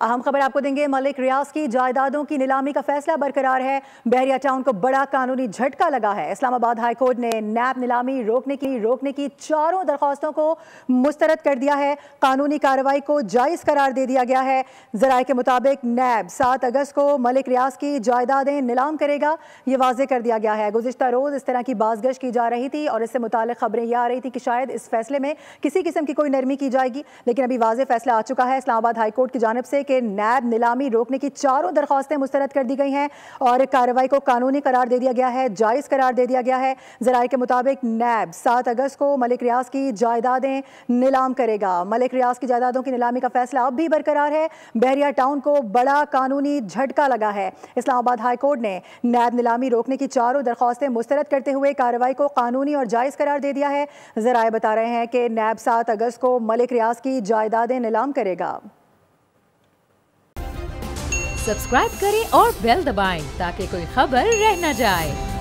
अहम खबर आपको देंगे। मलिक रियाज की जायदादों की नीलामी का फैसला बरकरार है। बहरिया टाउन को बड़ा कानूनी झटका लगा है। इस्लामाबाद हाई कोर्ट ने नैब नीलामी रोकने की चारों दरख्वास्तों को मुस्तरद कर दिया है। कानूनी कार्रवाई को जायज़ करार दे दिया गया है। ज़राए के मुताबिक नैब 7 अगस्त को मलिक रियाज की जायदादें नीलाम करेगा। ये वाज़े कर दिया गया है। गुज़िश्ता रोज़ इस तरह की बाज़गश की जा रही थी और इससे मुताल्लिक़ खबरें ये आ रही थी कि शायद इस फैसले में किसी किस्म की कोई नरमी की जाएगी, लेकिन अभी वाज़े फैसला आ चुका है इस्लामाबाद हाई कोर्ट की जानिब से कि नैब नीलामी रोकने की चारों दरख्वास्तें मुस्तरद कर दी गई हैं और कार्रवाई को कानूनी करार दे दिया गया है, जायज़ करार दे दिया गया है। ज़राए के मुताबिक नैब 7 अगस्त को मलिक रियाज की जायदादें नीलाम करेगा। मलिक रियाज की जायदादों की नीलामी का फैसला अब भी बरकरार है। बहरिया टाउन को बड़ा कानूनी झटका लगा है। इस्लामाबाद हाई कोर्ट ने नैब नीलामी रोकने की चारों दरख्वास्तें मुस्तरद करते हुए कार्रवाई को कानूनी और जायज़ करार दे दिया है। ज़राए बता रहे हैं कि नैब 7 अगस्त को मलिक रियाज की जायदादें नीलाम करेगा। सब्सक्राइब करें और बेल दबाएं ताकि कोई खबर रह न जाए।